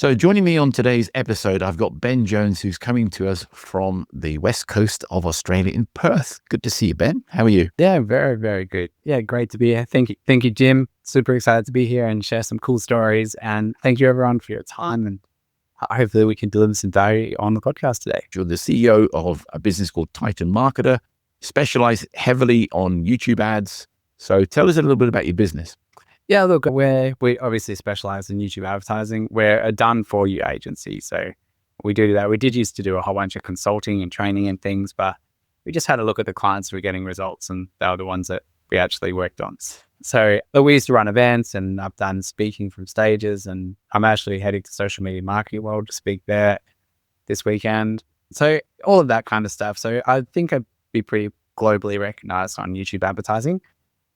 So joining me on today's episode, I've got Ben Jones, who's coming to us from the west coast of Australia in Perth. Good to see you, Ben. How are you? Yeah, very, very good. Yeah, great to be here. Thank you, Jim. Super excited to be here and share some cool stories. And thank you, everyone, for your time. And hopefully we can deliver some value on the podcast today. You're the CEO of a business called Titan Marketer, specialize heavily on YouTube ads. So tell us a little bit about your business. Yeah, look, we obviously specialize in YouTube advertising. We're a done-for-you agency. So we do that. We did used to do a whole bunch of consulting and training and things, but we just had a look at the clients who were getting results, and they were the ones that we actually worked on. So we used to run events, and I've done speaking from stages, and I'm actually heading to Social Media Marketing World to speak there this weekend. So all of that kind of stuff. So I think I'd be pretty globally recognized on YouTube advertising.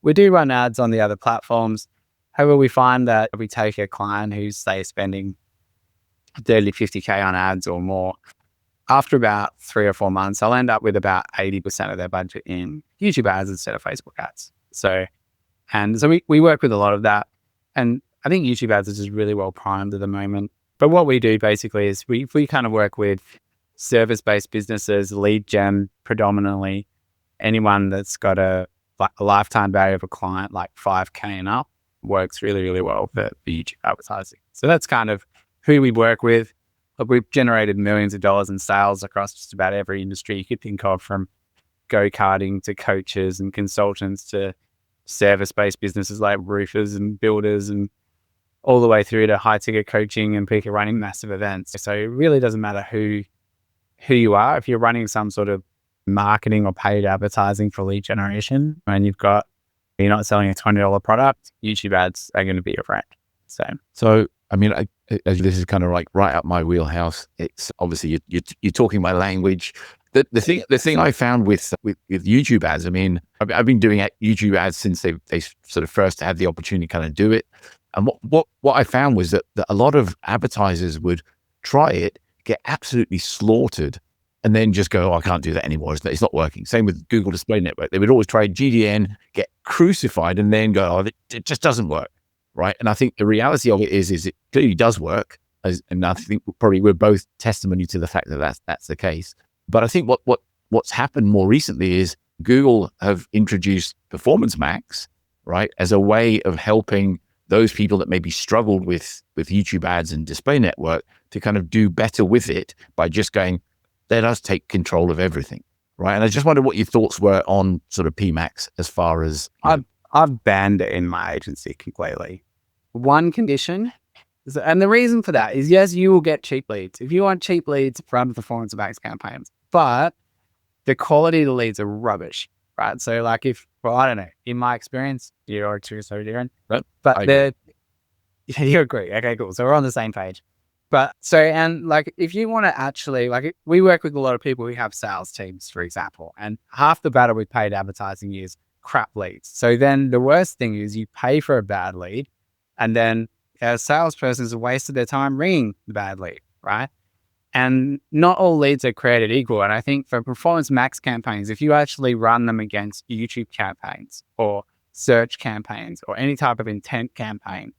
We do run ads on the other platforms. However, we find that if we take a client who's, say, spending 30, 50K on ads or more, after about 3 or 4 months, I'll end up with about 80% of their budget in YouTube ads instead of Facebook ads. So we work with a lot of that. And I think YouTube ads is just really well primed at the moment. But what we do basically is we kind of work with service-based businesses, lead gen predominantly, anyone that's got a lifetime value of a client like 5K and up works really, really well for YouTube advertising. So that's kind of who we work with. We've generated millions of dollars in sales across just about every industry you could think of, from go-karting to coaches and consultants to service-based businesses like roofers and builders, and all the way through to high-ticket coaching and people running massive events. So it really doesn't matter who you are. If you're running some sort of marketing or paid advertising for lead generation and you're not selling a $20 product, YouTube ads are going to be your friend. So I mean, this is kind of like right up my wheelhouse. It's obviously you're talking my language. The thing I found with YouTube ads, I mean, I've been doing YouTube ads since they sort of first had the opportunity to kind of do it. And what I found was that a lot of advertisers would try it, get absolutely slaughtered, and then just go, oh, I can't do that anymore. It's not working. Same with Google Display Network. They would always try GDN, get crucified, and then go, oh, it just doesn't work. Right. And I think the reality of it is it clearly does work. And I think we're both testimony to the fact that that's the case. But I think what's happened more recently is Google have introduced Performance Max, right, as a way of helping those people that maybe struggled with YouTube ads and display network to kind of do better with it by just going, let us take control of everything. Right. And I just wondered what your thoughts were on sort of PMax as far as I've banned it in my agency completely. One condition, and the reason for that is, yes, you will get cheap leads. If you want cheap leads, run Performance Max campaigns. But the quality of the leads are rubbish, right? So like I don't know, in my experience, your experience are different, but you agree. Okay, cool. So we're on the same page. And like, if you want to actually, like, we work with a lot of people who have sales teams, for example, and half the battle with paid advertising is crap leads. So then the worst thing is you pay for a bad lead, and then a salesperson has wasted their time ringing the bad lead, right? And not all leads are created equal. And I think for Performance Max campaigns, if you actually run them against YouTube campaigns or search campaigns or any type of intent campaign,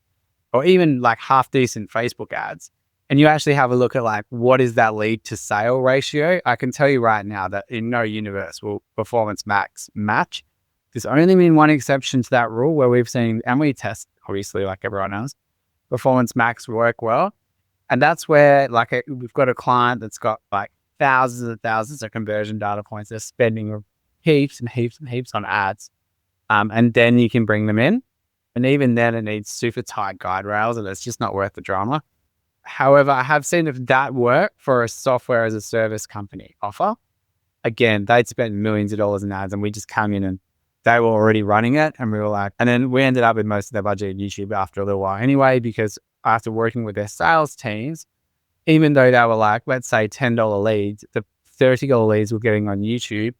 or even like half decent Facebook ads, and you actually have a look at like, what is that lead to sale ratio? I can tell you right now that in no universe will Performance Max match. There's only been one exception to that rule where we've seen, and we test obviously like everyone else, Performance Max work well. And that's where we've got a client that's got like thousands and thousands of conversion data points. They're spending heaps and heaps and heaps on ads. And then you can bring them in. And even then it needs super tight guide rails, and it's just not worth the drama. However, I have seen if that work for a software as a service company offer, again, they'd spent millions of dollars in ads, and we just come in and they were already running it. And we were like, and then we ended up with most of their budget in YouTube after a little while anyway, because after working with their sales teams, even though they were like, let's say $10 leads, the $30 leads we're getting on YouTube,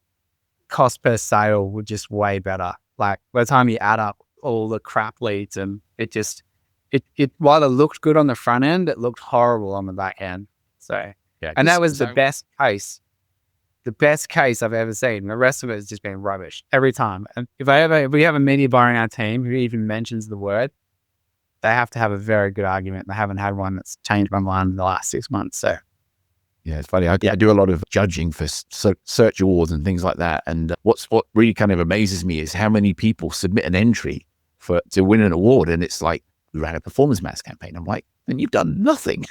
cost per sale were just way better. Like by the time you add up all the crap leads, and it while it looked good on the front end, it looked horrible on the back end. So, yeah, and that was the best case I've ever seen. The rest of it has just been rubbish every time. And if we have a media buyer in our team who even mentions the word, they have to have a very good argument. They haven't had one that's changed my mind in the last 6 months. So Yeah, it's funny. I do a lot of judging for search awards and things like that. And what really kind of amazes me is how many people submit an entry to win an award, and it's like, we ran a performance max campaign. I'm like, and you've done nothing,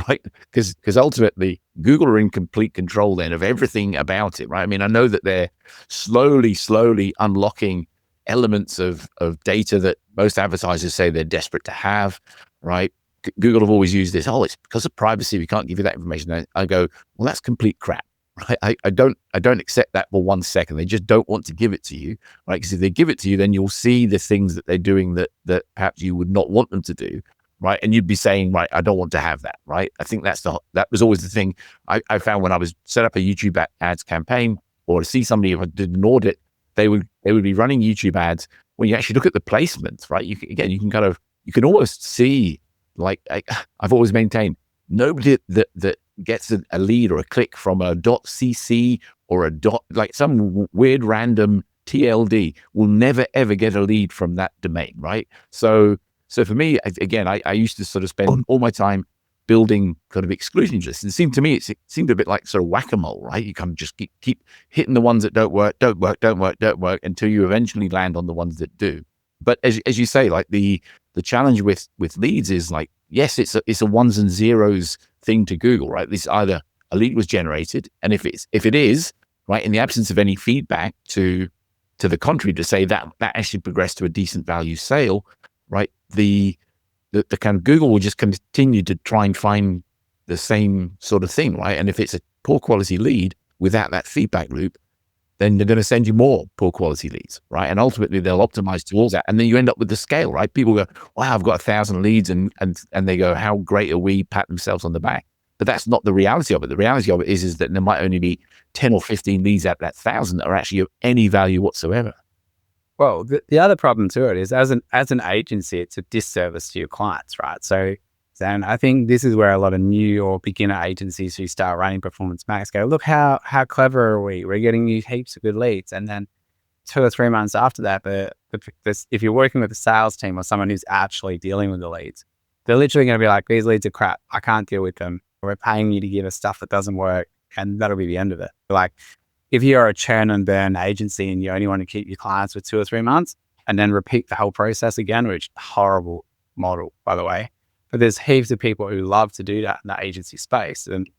right? Because ultimately Google are in complete control then of everything about it, right? I mean, I know that they're slowly unlocking elements of data that most advertisers say they're desperate to have, right? Google have always used this, it's because of privacy, we can't give you that information. I go, well, that's complete crap, right? I don't accept that for 1 second. They just don't want to give it to you, right? Because if they give it to you, then you'll see the things that they're doing that perhaps you would not want them to do, right? And you'd be saying, right, I don't want to have that, right? I think that was always the thing I found when I was set up a YouTube ads campaign, or to see somebody, if I did an audit, they would be running YouTube ads. When you actually look at the placements, right, you can almost see, like, I've always maintained, nobody that gets a lead or a click from a .cc or like some weird random TLD will never ever get a lead from that domain, right? So for me, again, I used to sort of spend all my time building kind of exclusion lists. It seemed a bit like sort of whack-a-mole, right? You kind of just keep hitting the ones that don't work until you eventually land on the ones that do. But as you say, like the challenge with leads is, like, yes, it's a ones and zeros thing to Google, right? This either a lead was generated, and if it is, right, in the absence of any feedback to the contrary to say that actually progressed to a decent value sale, right? The kind of Google will just continue to try and find the same sort of thing, right? And if it's a poor quality lead without that feedback loop, then they're going to send you more poor quality leads, right? And ultimately they'll optimize towards that. And then you end up with the scale, right? People go, wow, I've got 1,000 leads, and they go, how great are we? Pat themselves on the back. But that's not the reality of it. The reality of it is that there might only be 10 or 15 leads out of that 1,000 that are actually of any value whatsoever. Well, the other problem to it is, as an agency, it's a disservice to your clients, right? So I think this is where a lot of new or beginner agencies who start running Performance Max go, look, how clever are we? We're getting you heaps of good leads. And then 2 or 3 months after that, if you're working with a sales team or someone who's actually dealing with the leads, they're literally going to be like, these leads are crap. I can't deal with them. We're paying you to give us stuff that doesn't work. And that'll be the end of it. Like, if you're a churn and burn agency and you only want to keep your clients for 2 or 3 months and then repeat the whole process again, which horrible model, by the way. But there's heaps of people who love to do that in that agency space. And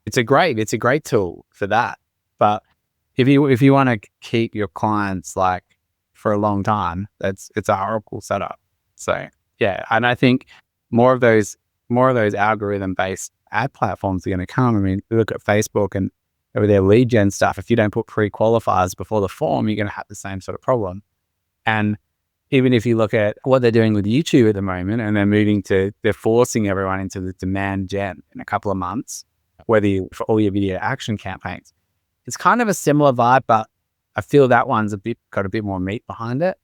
it's a great tool for that. But if you want to keep your clients like for a long time, it's a horrible setup. So yeah. And I think more of those algorithm based ad platforms are going to come. I mean, look at Facebook and over their lead gen stuff. If you don't put pre-qualifiers before the form, you're going to have the same sort of problem. And even if you look at what they're doing with YouTube at the moment, and they're forcing everyone into the demand gen in a couple of months, for all your video action campaigns, it's kind of a similar vibe, but I feel that one's got a bit more meat behind it.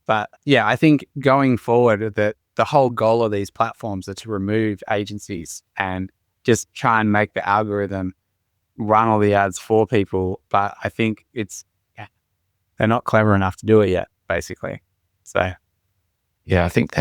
But yeah, I think going forward, that the whole goal of these platforms are to remove agencies and just try and make the algorithm run all the ads for people. But I think they're not clever enough to do it yet, basically. So yeah, I think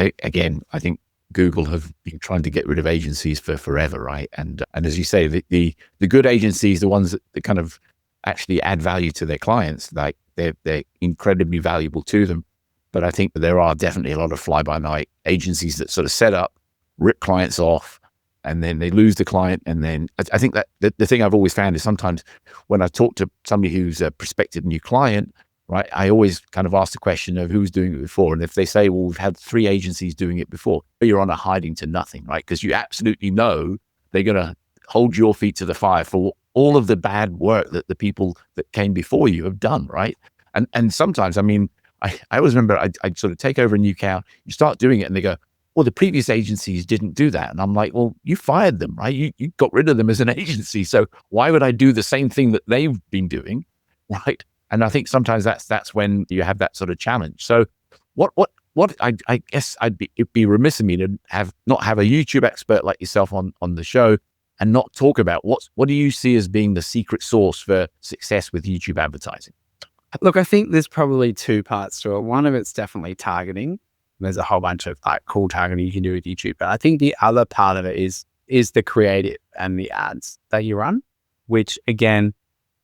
Google have been trying to get rid of agencies for forever, right? And as you say, the good agencies, the ones that kind of actually add value to their clients, like they're incredibly valuable to them. But I think that there are definitely a lot of fly-by-night agencies that sort of set up, rip clients off, and then they lose the client. And then I think that the thing I've always found is sometimes when I talk to somebody who's a prospective new client, right, I always kind of ask the question of who's doing it before. And if they say, well, we've had 3 agencies doing it before, you're on a hiding to nothing, right? Because you absolutely know they're going to hold your feet to the fire for all of the bad work that the people that came before you have done, right? And sometimes, I mean, I always remember I'd sort of take over a new account, you start doing it, and they go, well, the previous agencies didn't do that. And I'm like, well, you fired them, right? You got rid of them as an agency. So why would I do the same thing that they've been doing, right? And I think sometimes that's when you have that sort of challenge. So what I guess it'd be remiss of me to not have a YouTube expert like yourself on the show and not talk about what do you see as being the secret sauce for success with YouTube advertising? look, I think there's probably 2 parts to it. One of it's definitely targeting. There's a whole bunch of like cool targeting you can do with YouTube. But I think the other part of it is the creative and the ads that you run, which again,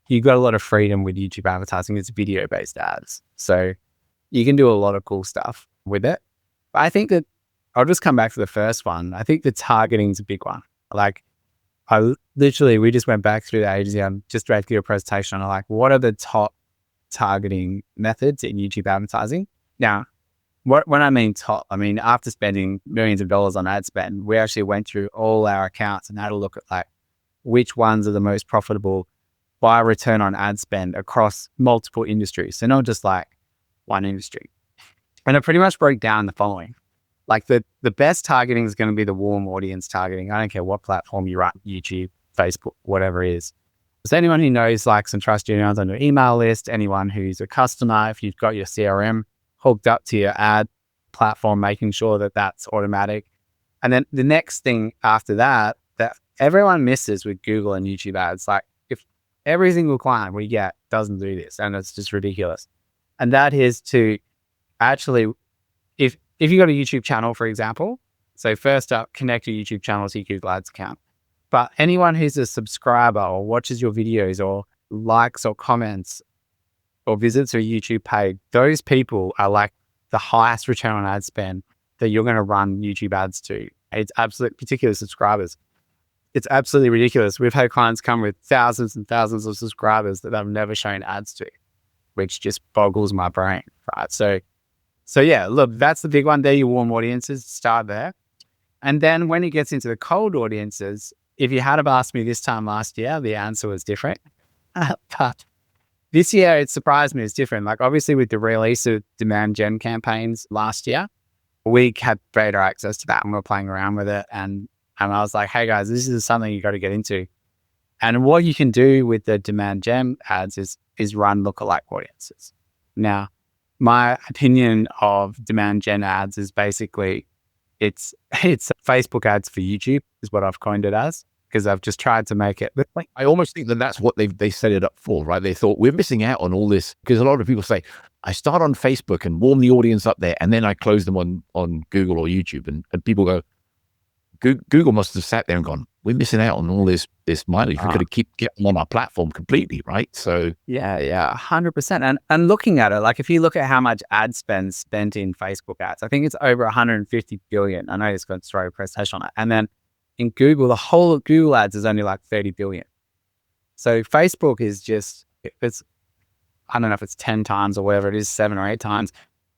you got a lot of freedom with YouTube advertising. It's video based ads. So you can do a lot of cool stuff with it. But I think that I'll just come back to the first one. I think the targeting is a big one. Like we just went back through the agency. I'm just ready to do a presentation on like, what are the top targeting methods in YouTube advertising? Now, when I mean top, I mean, after spending millions of dollars on ad spend, we actually went through all our accounts and had a look at like which ones are the most profitable by return on ad spend across multiple industries. So not just like one industry. And it pretty much broke down the following. Like the best targeting is going to be the warm audience targeting. I don't care what platform you run, YouTube, Facebook, whatever it is. So anyone who knows, likes and trusts you on your email list, anyone who's a customer, if you've got your CRM hooked up to your ad platform, making sure that that's automatic. And then the next thing after that everyone misses with Google and YouTube ads, like if every single client we get doesn't do this, and it's just ridiculous. And that is to actually, if you got a YouTube channel, for example, so first up, connect your YouTube channel to your Google Ads account. But anyone who's a subscriber or watches your videos or likes or comments or visits your YouTube page, those people are like the highest return on ad spend that you're going to run YouTube ads to. It's absolutely, particularly subscribers. It's absolutely ridiculous. We've had clients come with thousands and thousands of subscribers that I've never shown ads to, which just boggles my brain, right? So yeah, look, that's the big one. There, your warm audiences, start there. And then when it gets into the cold audiences, if you had have asked me this time last year, the answer was different. But this year, it surprised me. It's different. Like obviously with the release of demand gen campaigns last year, we had better access to that and we're playing around with it. And I was like, hey guys, this is something you got to get into. And what you can do with the demand gen ads is run lookalike audiences. Now, my opinion of demand gen ads is basically it's Facebook ads for YouTube is what I've coined it as, because I've just tried to make it. But like, I almost think that that's what they set it up for, right? They thought we're missing out on all this, because a lot of people say, I start on Facebook and warm the audience up there, and then I close them on Google or YouTube. And people go, Google must have sat there and gone, we're missing out on all this mileage. We've got to keep getting on our platform completely, right? So yeah, 100%. And looking at it, like if you look at how much ad spend spent in Facebook ads, I think it's over 150 billion. I know it's going to throw a presentation on it. And then in Google, the whole of Google ads is only like 30 billion. So Facebook is just, I don't know if it's 10 times or whatever it is, 7 or 8 times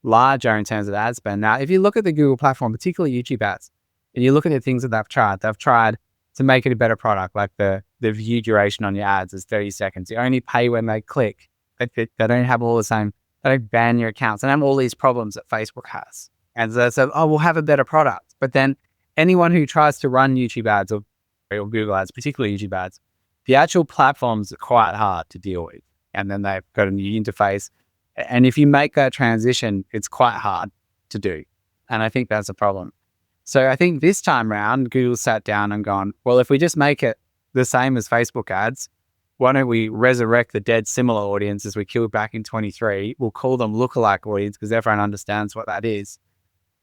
larger in terms of ad spend. Now, if you look at the Google platform, particularly YouTube ads, and you look at the things that they've tried to make it a better product, like the view duration on your ads is 30 seconds. You only pay when they click. They don't have all the same, they don't ban your accounts and have all these problems that Facebook has. And so they said, oh, we'll have a better product. But then anyone who tries to run YouTube ads or Google ads, particularly YouTube ads, the actual platforms are quite hard to deal with. And then they've got a new interface. And if you make that transition, it's quite hard to do. And I think that's a problem. So I think this time around, Google sat down and gone, well, if we just make it the same as Facebook ads, why don't we resurrect the dead similar audiences we killed back in 23? We'll call them lookalike audience because everyone understands what that is.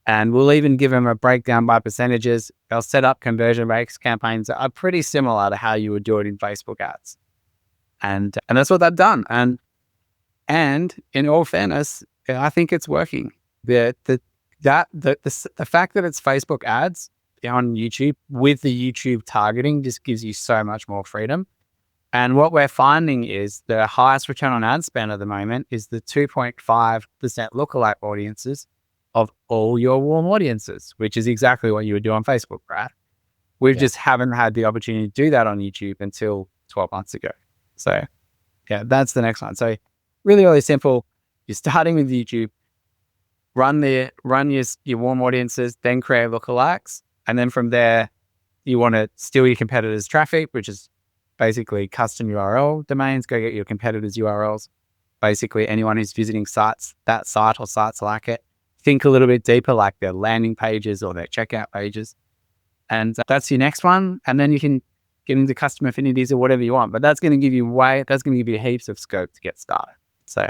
And we'll even give them a breakdown by percentages. They'll set up conversion rates campaigns that are pretty similar to how you would do it in Facebook ads. And that's what they've done. And in all fairness, I think it's working. The fact that it's Facebook ads on YouTube with the YouTube targeting just gives you so much more freedom. And what we're finding is the highest return on ad spend at the moment is the 2.5% lookalike audiences of all your warm audiences, which is exactly what you would do on Facebook, right? We just haven't had the opportunity to do that on YouTube until 12 months ago. So yeah, that's the next one. So really, really simple. You're starting with YouTube, run your warm audiences, then create lookalikes. And then from there, you want to steal your competitors' traffic, which is basically custom URL domains. Go get your competitors' URLs. Basically, anyone who's visiting that site or sites like it, think a little bit deeper, like their landing pages or their checkout pages. And that's your next one. And then you can get into custom affinities or whatever you want. But that's going to give you heaps of scope to get started. So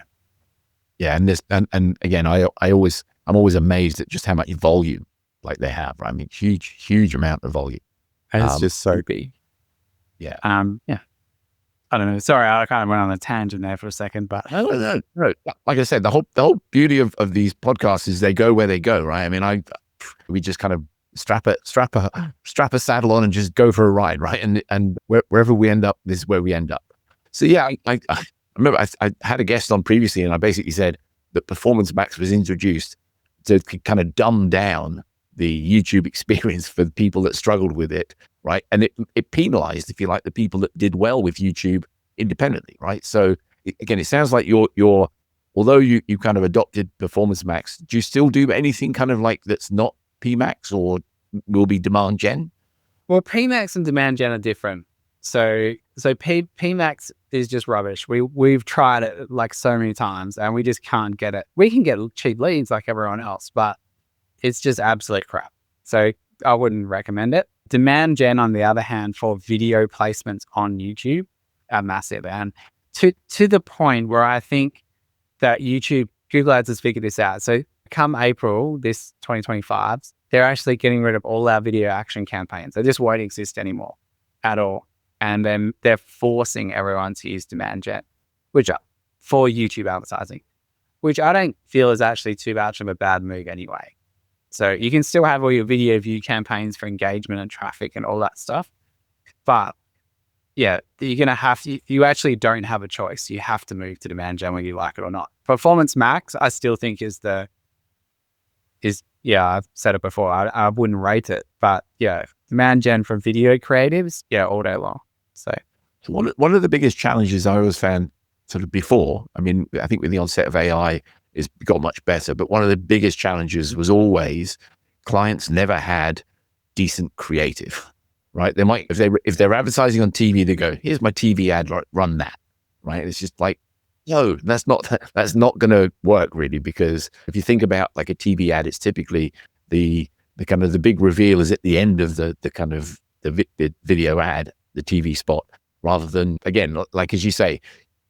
yeah, and again, I always I'm always amazed at just how much volume like they have. Right? I mean, huge amount of volume. And it's just so big. Yeah. Yeah. I don't know. Sorry, I kind of went on a tangent there for a second, but No. Like I said, the whole beauty of these podcasts is they go where they go, right? I mean, we just kind of strap a saddle on and just go for a ride, right? And wherever we end up, this is where we end up. So yeah, I remember I had a guest on previously, and I basically said that Performance Max was introduced to kind of dumb down the YouTube experience for the people that struggled with it, right? And it penalized, if you like, the people that did well with YouTube independently, right? So again, it sounds like you're although you kind of adopted Performance Max, do you still do anything kind of like that's not PMax or will be demand gen? well, PMax and demand gen are different. So PMax is just rubbish. We've tried it like so many times and we just can't get it. We can get cheap leads like everyone else, but it's just absolute crap. So I wouldn't recommend it. Demand gen, on the other hand, for video placements on YouTube are massive. And to the point where I think that Google Ads has figured this out. So come April, this 2025, they're actually getting rid of all our video action campaigns. They just won't exist anymore at all. And then they're forcing everyone to use demand gen, which are for YouTube advertising, which I don't feel is actually too much of a bad move anyway. So you can still have all your video view campaigns for engagement and traffic and all that stuff. But yeah, you're going to have to, you actually don't have a choice. You have to move to demand gen whether you like it or not. Performance Max, I still think I've said it before. I wouldn't rate it, but yeah, demand gen for video creatives, yeah, all day long. So one of the biggest challenges I always found sort of before, I mean, I think with the onset of AI, it's got much better, but one of the biggest challenges was always clients never had decent creative, right? They might, if they're advertising on TV, they go, here's my TV ad, run that, right? It's just like, no, that's not going to work really, because if you think about like a TV ad, it's typically the kind of the big reveal is at the end of the kind of the video ad, the TV spot, rather than, again, like as you say,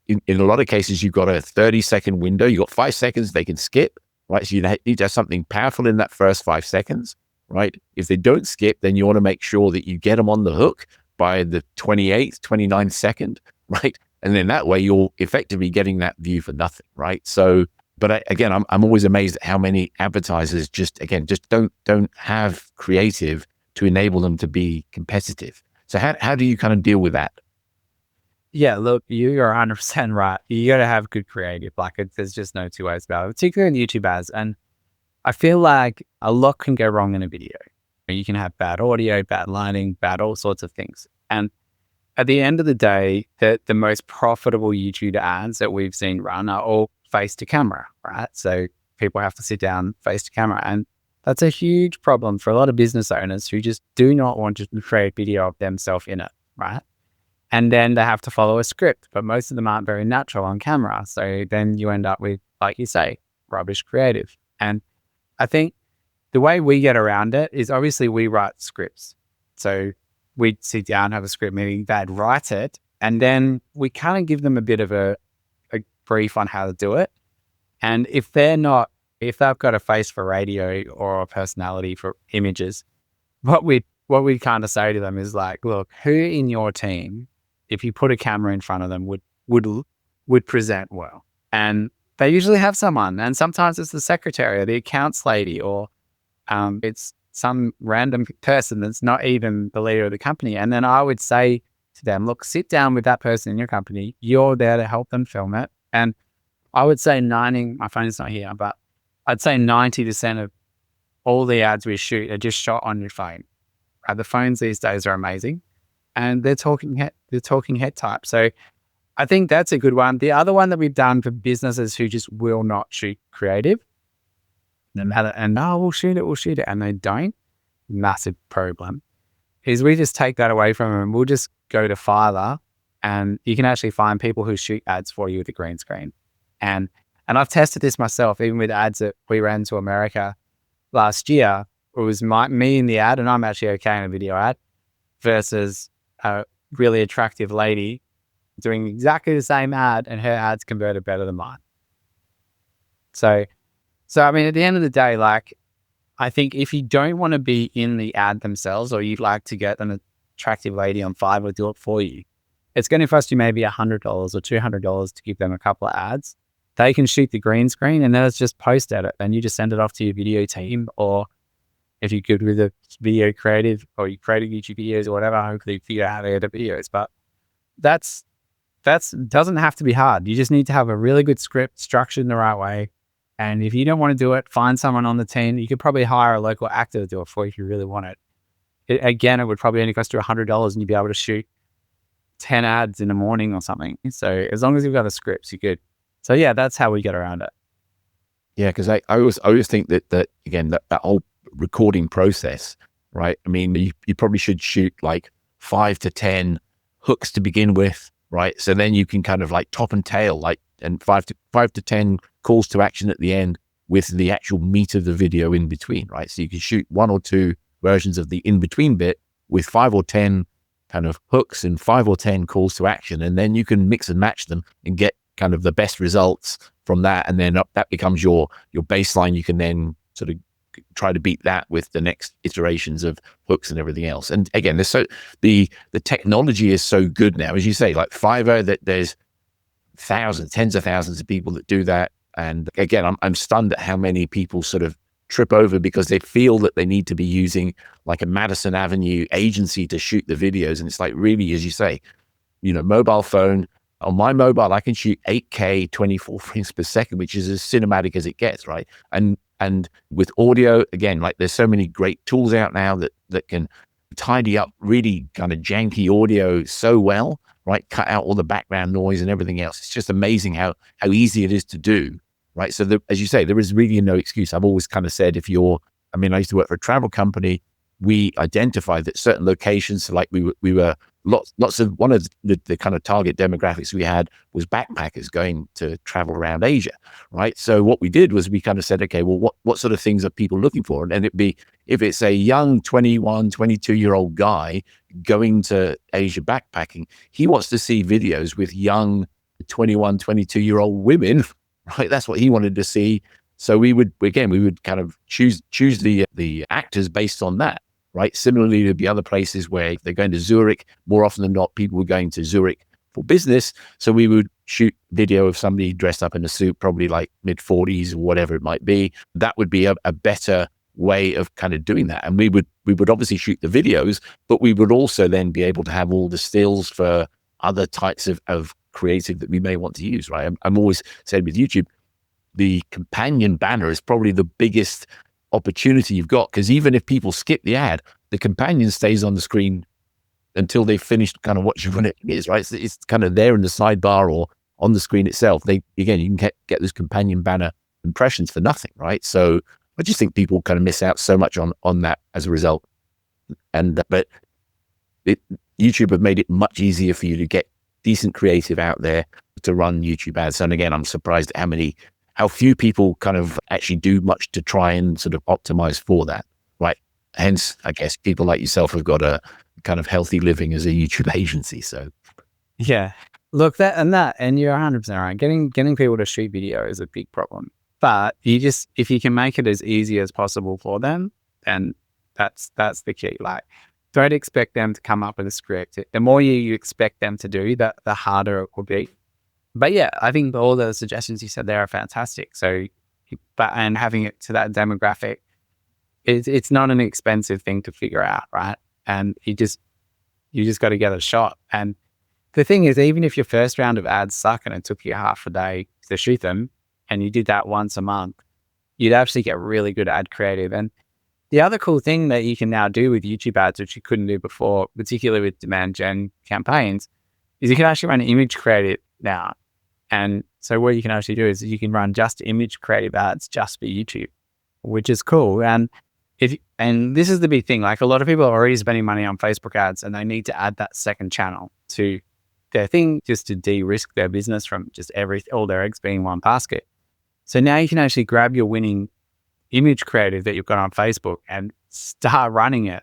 in a lot of cases, you've got a 30-second window. You've got 5 seconds they can skip, right? So you need to have something powerful in that first 5 seconds, right? If they don't skip, then you want to make sure that you get them on the hook by the 28th, 29th second, right? And then that way you're effectively getting that view for nothing, right? So, but again, I'm always amazed at how many advertisers just don't have creative to enable them to be competitive. So how do you kind of deal with that? yeah, look, you're 100% right. You got to have good creative. There's just no two ways about it, particularly in YouTube ads. And I feel like a lot can go wrong in a video. You can have bad audio, bad lighting, bad all sorts of things. And at the end of the day, the most profitable YouTube ads that we've seen run are all face to camera, right? So people have to sit down face to camera. And that's a huge problem for a lot of business owners who just do not want to create video of themselves in it, right? And then they have to follow a script, but most of them aren't very natural on camera. So then you end up with, like you say, rubbish creative. And I think the way we get around it is obviously we write scripts. So we'd sit down, have a script meeting, they'd write it, and then we kind of give them a bit of a brief on how to do it. And if they've got a face for radio or a personality for images, what we kind of say to them is like, look, who in your team, if you put a camera in front of them, would present well? And they usually have someone, and sometimes it's the secretary or the accounts lady, or it's some random person that's not even the leader of the company. And then I would say to them, look, sit down with that person in your company. You're there to help them film it. And I would say my phone's not here, but I'd say 90% of all the ads we shoot are just shot on your phone. The phones these days are amazing, and they're talking head type. So I think that's a good one. The other one that we've done for businesses who just will not shoot creative, no matter, and no, we'll shoot it, and they don't, massive problem, is we just take that away from them. We'll just go to Fiverr, and you can actually find people who shoot ads for you with a green screen. And I've tested this myself, even with ads that we ran to America last year. It was me in the ad, and I'm actually okay in a video ad, versus a really attractive lady doing exactly the same ad, and her ads converted better than mine. So So, I mean, at the end of the day, like, I think if you don't want to be in the ad themselves, or you'd like to get an attractive lady on Fiverr to do it for you, it's going to cost you maybe $100 or $200 to give them a couple of ads. They can shoot the green screen and then it's just post edit, and you just send it off to your video team. Or if you're good with a video creative, or you create YouTube videos or whatever, hopefully you figure out how to edit videos. But that's doesn't have to be hard. You just need to have a really good script structured in the right way. And if you don't want to do it, find someone on the team. You could probably hire a local actor to do it for you if you really want it. Again, it would probably only cost you $100 and you'd be able to shoot 10 ads in the morning or something. So as long as you've got a script, you're good. So yeah, that's how we get around it. Yeah, because I always think that again, that whole recording process, right? I mean, you probably should shoot like 5 to 10 hooks to begin with, right? So then you can kind of like top and tail, like, and 5 to 10 calls to action at the end with the actual meat of the video in between, right? So you can shoot 1 or 2 versions of the in-between bit with 5 or 10 kind of hooks and 5 or 10 calls to action. And then you can mix and match them and get kind of the best results from that. And then that becomes your baseline. You can then sort of try to beat that with the next iterations of hooks and everything else. And again, the technology is so good now, as you say, like Fiverr, that there's tens of thousands of people that do that. And again, I'm stunned at how many people sort of trip over because they feel that they need to be using like a Madison Avenue agency to shoot the videos. And it's like, really, as you say, mobile phone. On my mobile, I can shoot 8K 24 frames per second, which is as cinematic as it gets, right? And with audio, again, like there's so many great tools out now that can tidy up really kind of janky audio so well, right? Cut out all the background noise and everything else. It's just amazing how easy it is to do, right? So as you say, there is really no excuse. I've always kind of said, I used to work for a travel company. We identified that certain locations, so like we were lots of, one of the kind of target demographics we had was backpackers going to travel around Asia, right? So what we did was we kind of said, okay, well, what sort of things are people looking for? And it'd be, if it's a young 21, 22-year-old guy going to Asia backpacking, he wants to see videos with young 21, 22-year-old women, right? That's what he wanted to see. So we would kind of choose the actors based on that. Right. Similarly, there'd be other places where they're going to Zurich. More often than not, people were going to Zurich for business. So we would shoot video of somebody dressed up in a suit, probably like mid-40s or whatever it might be. That would be a better way of kind of doing that. And we would obviously shoot the videos, but we would also then be able to have all the stills for other types of creative that we may want to use. Right. I'm always said with YouTube, the companion banner is probably the biggest opportunity you've got, because even if people skip the ad, the companion stays on the screen until they've finished kind of watching what it is, right? It's kind of there in the sidebar or on the screen itself. You can get this companion banner impressions for nothing, right? So I just think people kind of miss out so much on that as a result. But YouTube have made it much easier for you to get decent creative out there to run YouTube ads. And again, I'm surprised at how few people kind of actually do much to try and sort of optimize for that, right? Hence, I guess people like yourself have got a kind of healthy living as a YouTube agency. So, yeah, look, and you're 100% right. Getting people to shoot video is a big problem. But if you can make it as easy as possible for them, then that's the key. Like, don't expect them to come up with a script. The more you expect them to do, the harder it will be. But yeah, I think all the suggestions you said there are fantastic. So, and having it to that demographic, it's not an expensive thing to figure out, right? And you just got to get a shot. And the thing is, even if your first round of ads suck and it took you half a day to shoot them, and you did that once a month, you'd actually get really good ad creative. And the other cool thing that you can now do with YouTube ads, which you couldn't do before, particularly with demand gen campaigns, is you can actually run image creative now. And so what you can actually do is you can run just image creative ads just for YouTube, which is cool. And this is the big thing, like a lot of people are already spending money on Facebook ads and they need to add that second channel to their thing just to de-risk their business from just all their eggs being in one basket. So now you can actually grab your winning image creative that you've got on Facebook and start running it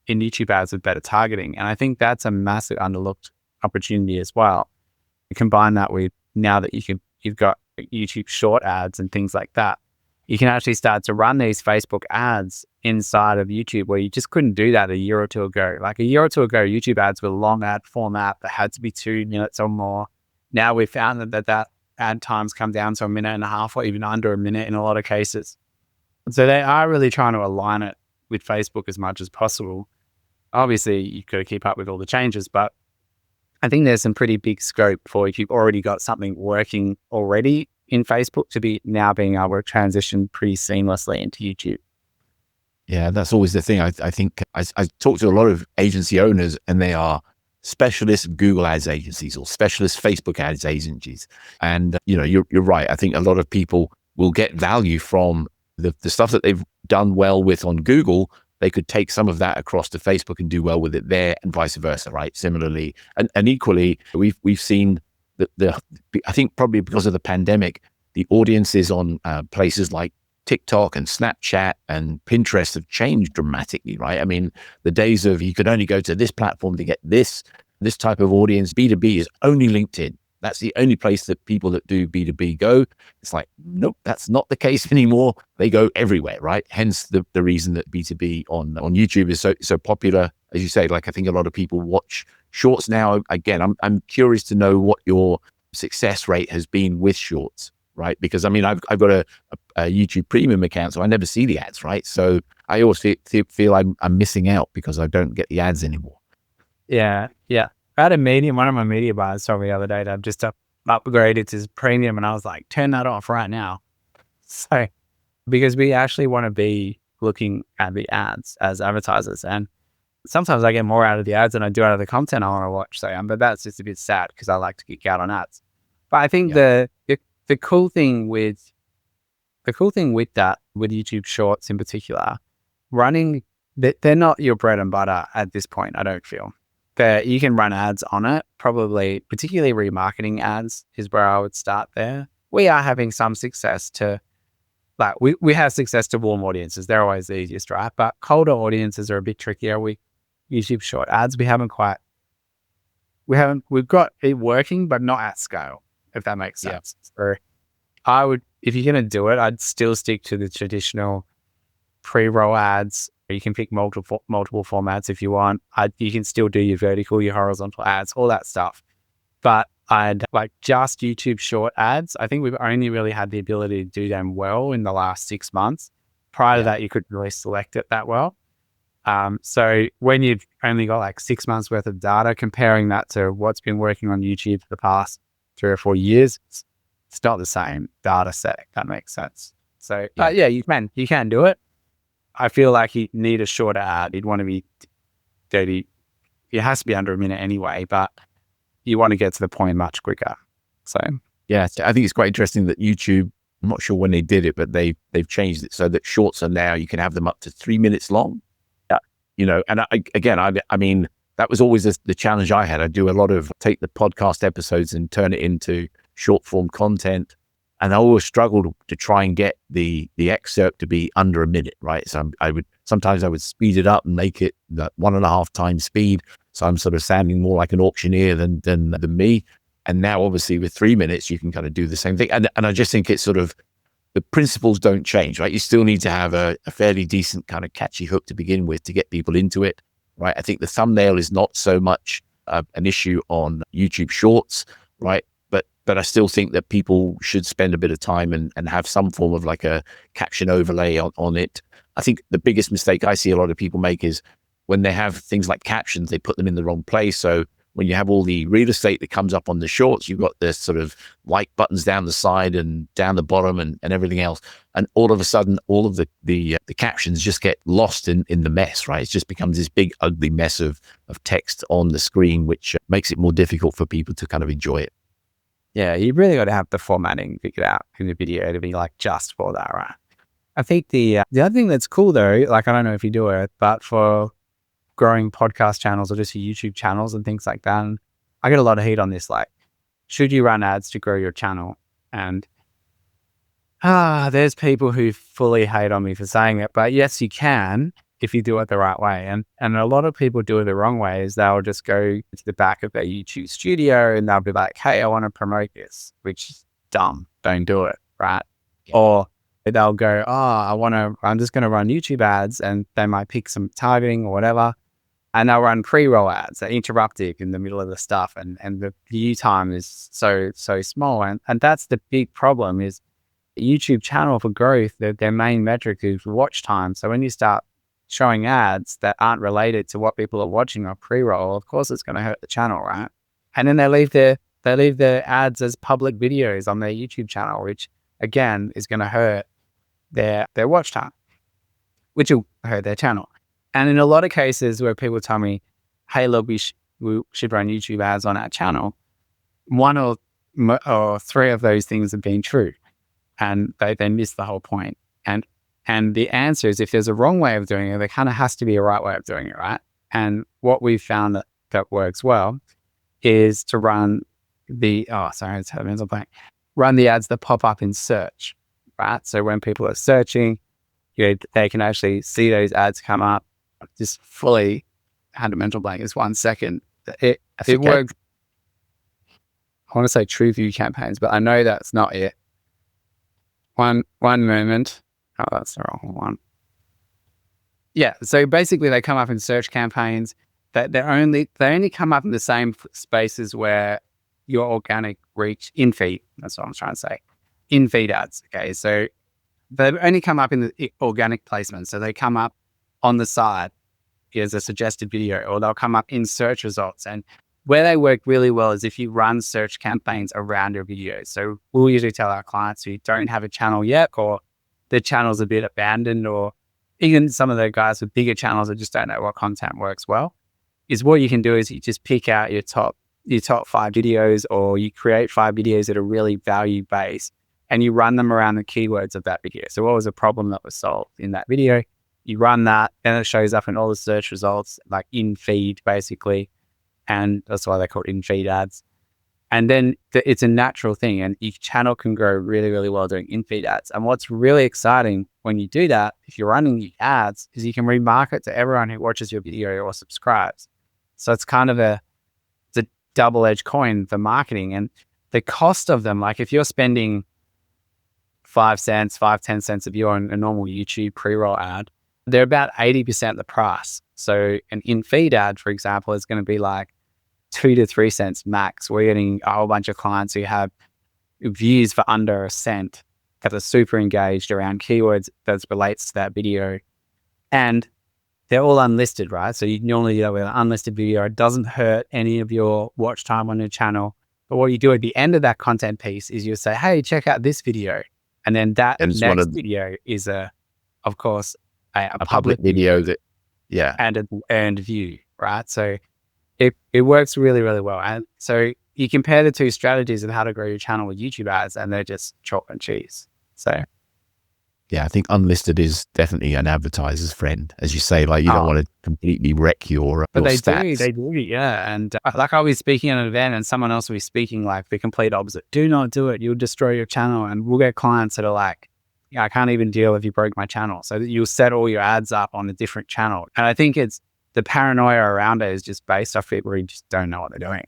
in YouTube ads with better targeting. And I think that's a massive underlooked opportunity as well. You combine that with, now that you've got YouTube short ads and things like that, you can actually start to run these Facebook ads inside of YouTube, where you just couldn't do that a year or two ago. Like a year or two ago, YouTube ads were long ad format that had to be 2 minutes or more. Now we've found that ad times come down to 1.5 minutes or even under a minute in a lot of cases. So they are really trying to align it with Facebook as much as possible. Obviously, you've got to keep up with all the changes, but I think there's some pretty big scope for, if you've already got something working already in Facebook, to be now being able to transition pretty seamlessly into YouTube. Yeah, that's always the thing. I think I talk to a lot of agency owners, and they are specialist Google ads agencies or specialist Facebook ads agencies. And, you're right. I think a lot of people will get value from the stuff that they've done well with on Google. They could take some of that across to Facebook and do well with it there, and vice versa, right? Similarly, and equally, we've seen I think probably because of the pandemic, the audiences on places like TikTok and Snapchat and Pinterest have changed dramatically, right? I mean, the days of you could only go to this platform to get this type of audience. B2B is only LinkedIn. That's the only place that people that do B2B go. It's like, nope, that's not the case anymore. They go everywhere, right? Hence the reason that B2B on YouTube is so popular. As you say, like, I think a lot of people watch shorts now. Again, I'm curious to know what your success rate has been with shorts, right? Because I mean, I've got a YouTube premium account, so I never see the ads, right? So I always feel I'm missing out because I don't get the ads anymore. Yeah. I had one of my media buyers told me the other day that I've just upgraded to premium, and I was like, turn that off right now. So, because we actually want to be looking at the ads as advertisers, and sometimes I get more out of the ads than I do out of the content I want to watch. So, but that's just a bit sad because I like to geek out on ads. But I think the cool thing with that, with YouTube Shorts in particular, they're not your bread and butter at this point. I don't feel. You can run ads on it, probably, particularly remarketing ads is where I would start there. We are having some success we have success to warm audiences. They're always the easiest, right? But colder audiences are a bit trickier. YouTube short ads, we've got it working, but not at scale, if that makes sense. Yeah. So if you're going to do it, I'd still stick to the traditional pre-roll ads. You can pick multiple formats if you want. You can still do your vertical, your horizontal ads, all that stuff. But I'd like just YouTube short ads. I think we've only really had the ability to do them well in the last 6 months. Prior to that, you couldn't really select it that well. So when you've only got like 6 months worth of data, comparing that to what's been working on YouTube for the past 3 or 4 years, it's not the same data set, if that makes sense. So you can do it. I feel like you need a shorter ad. You'd want to be 30. It has to be under a minute anyway, but you want to get to the point much quicker. So yeah, I think it's quite interesting that YouTube, I'm not sure when they did it, but they've changed it so that shorts are now, you can have them up to 3 minutes long. Yeah. And I mean, that was always the challenge I had. I do a lot of take the podcast episodes and turn it into short form content. And I always struggled to try and get the excerpt to be under a minute, right? So sometimes I would speed it up and make it 1.5 times speed. So I'm sort of sounding more like an auctioneer than me. And now obviously with 3 minutes, you can kind of do the same thing. And I just think it's sort of, the principles don't change, right? You still need to have a fairly decent kind of catchy hook to begin with to get people into it, right? I think the thumbnail is not so much an issue on YouTube Shorts, right? But I still think that people should spend a bit of time and have some form of like a caption overlay on it. I think the biggest mistake I see a lot of people make is when they have things like captions, they put them in the wrong place. So when you have all the real estate that comes up on the shorts, you've got this sort of like buttons down the side and down the bottom and everything else. And all of a sudden, all of the captions just get lost in the mess, right? It just becomes this big, ugly mess of text on the screen, which makes it more difficult for people to kind of enjoy it. Yeah, you really got to have the formatting figured out in the video to be like just for that, right? I think the other thing that's cool though, like I don't know if you do it, but for growing podcast channels or just your YouTube channels and things like that, and I get a lot of hate on this, like, should you run ads to grow your channel? And there's people who fully hate on me for saying that, but yes, you can if you do it the right way. And a lot of people do it the wrong way is they'll just go to the back of their YouTube studio and they'll be like, hey, I want to promote this, which is dumb. Don't do it, right? Yeah. Or they'll go, I'm just going to run YouTube ads, and they might pick some targeting or whatever. And they'll run pre-roll ads that interrupting in the middle of the stuff. And the view time is so small. And that's the big problem is YouTube channel for growth, their main metric is watch time. So when you start showing ads that aren't related to what people are watching or pre-roll, of course it's going to hurt the channel, right? And then they leave their ads as public videos on their YouTube channel, which again is going to hurt their watch time, which will hurt their channel. And in a lot of cases where people tell me, hey, look, we should run YouTube ads on our channel, one or three of those things have been true, and they miss the whole point. And the answer is, if there's a wrong way of doing it, there kind of has to be a right way of doing it, right? And what we've found that works well is to run run the ads that pop up in search, right? So when people are searching, they can actually see those ads come up. Just fully had a mental blank. It's 1 second. It works. I want to say True View campaigns, but I know that's not it. One moment. Oh, that's the wrong one. Yeah. So basically, they come up in search campaigns. That they only come up in the same spaces where your organic reach in feed. That's what I'm trying to say. In feed ads. Okay. So they only come up in the organic placement. So they come up on the side as a suggested video, or they'll come up in search results. And where they work really well is if you run search campaigns around your videos. So we'll usually tell our clients who don't have a channel yet, or the channel's a bit abandoned, or even some of the guys with bigger channels that just don't know what content works well, is what you can do is you just pick out your top 5 videos, or you create 5 videos that are really value based, and you run them around the keywords of that video. So what was the problem that was solved in that video? You run that, and it shows up in all the search results, like in feed, basically. And that's why they call it in feed ads. And then it's a natural thing, and each channel can grow really, really well doing in feed ads. And what's really exciting when you do that, if you're running the ads, is you can remarket to everyone who watches your video or subscribes. So it's kind of a double-edged coin for marketing. And the cost of them, like if you're spending 10 cents a view on a normal YouTube pre-roll ad, they're about 80% the price. So an in-feed ad, for example, is going to be like 2 to 3 cents max. We're getting a whole bunch of clients who have views for under a cent that are super engaged around keywords that relates to that video. And they're all unlisted, right? So you normally do that with an unlisted video. It doesn't hurt any of your watch time on your channel. But what you do at the end of that content piece is you say, hey, check out this video. And then that next video is of course, a public video that, and an earned view, right? So it works really, really well. And so you compare the two strategies of how to grow your channel with YouTube ads, and they're just chalk and cheese. So yeah, I think unlisted is definitely an advertiser's friend, as you say. Like you don't want to completely wreck your stats. They do, yeah. And like I'll be speaking at an event, and someone else will be speaking like the complete opposite. Do not do it. You'll destroy your channel. And we'll get clients that are like, I can't even deal if you broke my channel. So that you'll set all your ads up on a different channel. And I think it's the paranoia around it is just based off people who just don't know what they're doing.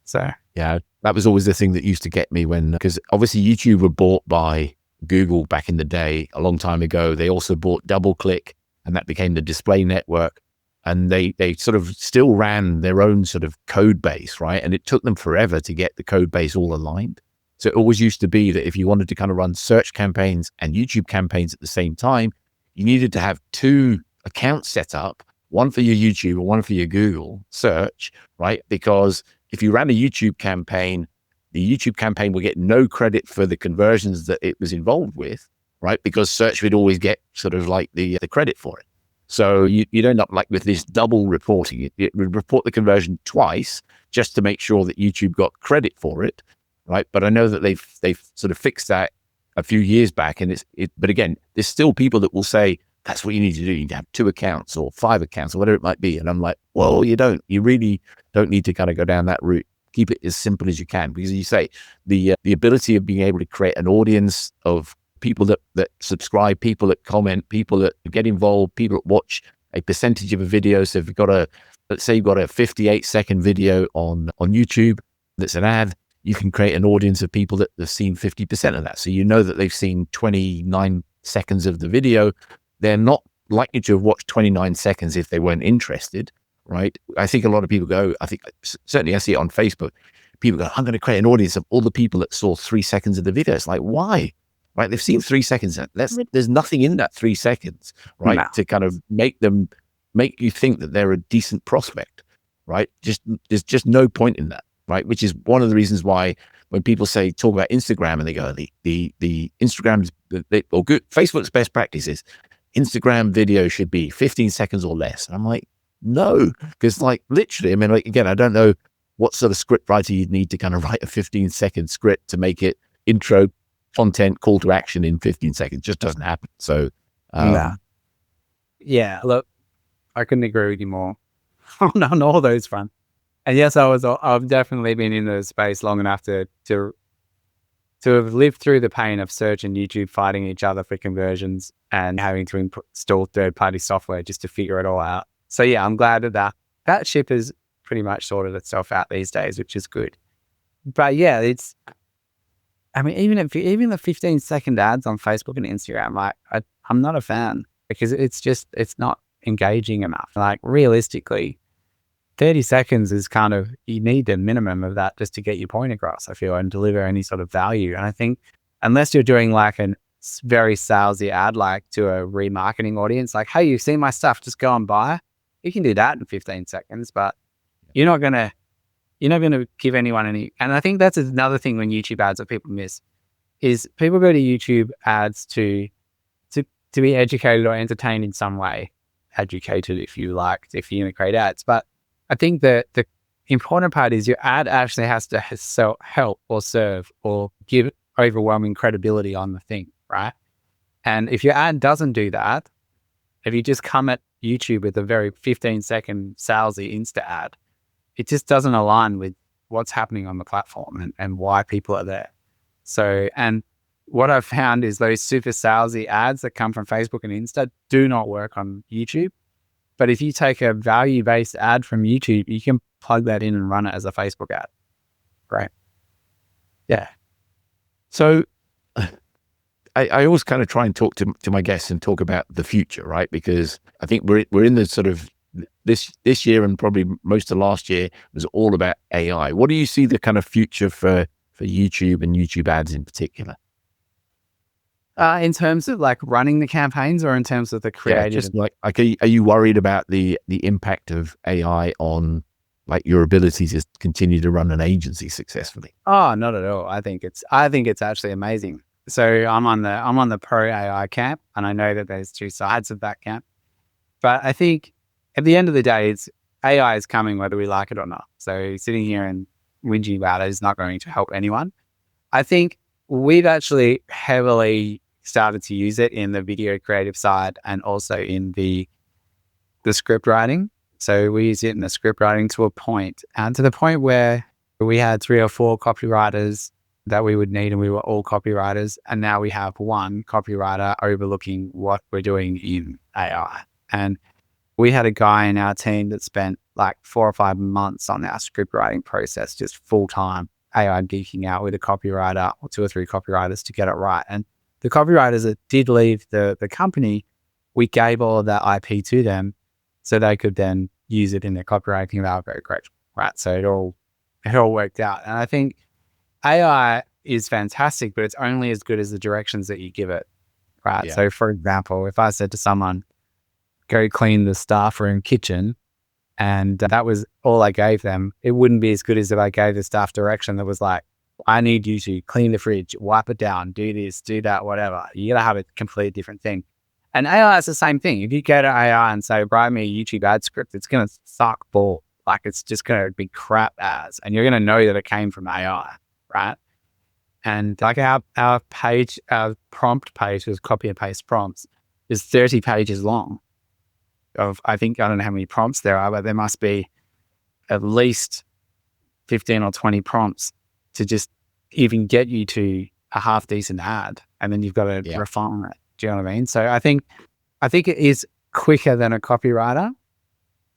So yeah, that was always the thing that used to get me because obviously YouTube were bought by Google back in the day, a long time ago. They also bought DoubleClick, and that became the display network. And they sort of still ran their own sort of code base, right? And it took them forever to get the code base all aligned. So it always used to be that if you wanted to kind of run search campaigns and YouTube campaigns at the same time, you needed to have 2 accounts set up, one for your YouTube and one for your Google search, right? Because if you ran a YouTube campaign, the YouTube campaign will get no credit for the conversions that it was involved with, right? Because search would always get sort of like the credit for it. So you'd end up like with this double reporting. It would report the conversion twice just to make sure that YouTube got credit for it, right? But I know that they've sort of fixed that a few years back, and but again, there's still people that will say that's what you need to do. You need to have 2 accounts or 5 accounts or whatever it might be. And I'm like, well, you don't. You really don't need to kind of go down that route. Keep it as simple as you can, because as you say, the ability of being able to create an audience of people that subscribe, people that comment, people that get involved, people that watch a percentage of a video. So if you've got let's say you've got a 58-second video on YouTube that's an ad, you can create an audience of people that have seen 50% of that. So you know that they've seen 29 seconds of the video, they're not likely to have watched 29 seconds if they weren't interested, right? I think a lot of people go, certainly I see it on Facebook. People go, I'm going to create an audience of all the people that saw 3 seconds of the video. It's like, why? Right? They've seen 3 seconds. There's nothing in that 3 seconds, right? No. To kind of make you think that they're a decent prospect, right? There's just no point in that, right? Which is one of the reasons why when people talk about Instagram and they go, the Instagram's or good, Facebook's best practices, Instagram video should be 15 seconds or less. And I'm like, no, because like literally, I mean, like, again, I don't know what sort of script writer you'd need to kind of write a 15-second script to make it intro, content, call to action in 15 seconds. It just doesn't happen. So, yeah, look, I couldn't agree with you more on all those fronts. And yes, I've definitely been in the space long enough to have lived through the pain of search and YouTube fighting each other for conversions and having to install third-party software just to figure it all out. So yeah, I'm glad that ship has pretty much sorted itself out these days, which is good. But yeah, even the 15-second ads on Facebook and Instagram, like I'm not a fan because it's not engaging enough. Like realistically, 30 seconds is kind of, you need the minimum of that just to get your point across, I feel, and deliver any sort of value. And I think unless you're doing like a very salesy ad, like to a remarketing audience, like, hey, you've seen my stuff, just go and buy. You can do that in 15 seconds, but you're not going to give anyone any. And I think that's another thing when YouTube ads that people miss is people go to YouTube ads to be educated or entertained in some way. Educated, if you're going to create ads. But I think that the important part is your ad actually has to help or serve or give overwhelming credibility on the thing, right? And if your ad doesn't do that, if you just come at YouTube with a very 15-second salesy Insta ad, it just doesn't align with what's happening on the platform and why people are there. So, and what I've found is those super salesy ads that come from Facebook and Insta do not work on YouTube. But if you take a value-based ad from YouTube, you can plug that in and run it as a Facebook ad. Great. Yeah. So I always kind of try and talk to my guests and talk about the future, right? Because I think we're in the sort of this year and probably most of last year was all about AI. What do you see the kind of future for YouTube and YouTube ads in particular? In terms of like running the campaigns or in terms of the creative? Yeah, just like are you worried about the impact of AI on like your ability to continue to run an agency successfully? Oh, not at all. I think it's actually amazing. So I'm on the pro AI camp, and I know that there's two sides of that camp. But I think at the end of the day, it's AI is coming whether we like it or not. So sitting here and whinging about it is not going to help anyone. I think we've actually heavily started to use it in the video creative side and also in the script writing. So we use it in the script writing to a point, and to the point where we had 3 or 4 copywriters that we would need, and we were all copywriters. And now we have one copywriter overlooking what we're doing in AI. And we had a guy in our team that spent like 4 or 5 months on our script writing process, just full time AI geeking out with a copywriter or 2 or 3 copywriters to get it right. And the copywriters that did leave the company, we gave all of that IP to them so they could then use it in their copywriting of our correct, right? So it all worked out. And I think AI is fantastic, but it's only as good as the directions that you give it, right? Yeah. So for example, if I said to someone, go clean the staff room kitchen, and that was all I gave them, it wouldn't be as good as if I gave the staff direction that was like, I need you to clean the fridge, wipe it down, do this, do that, whatever. You got to have a completely different thing. And AI is the same thing. If you go to AI and say, write me a YouTube ad script, it's going to suck ball. Like it's just going to be crap ads. And you're going to know that it came from AI, right? And like our prompt page was copy and paste prompts is 30 pages long of, I don't know how many prompts there are, but there must be at least 15 or 20 prompts to just even get you to a half decent ad. And then you've got to refine it. Do you know what I mean? So I think it is quicker than a copywriter,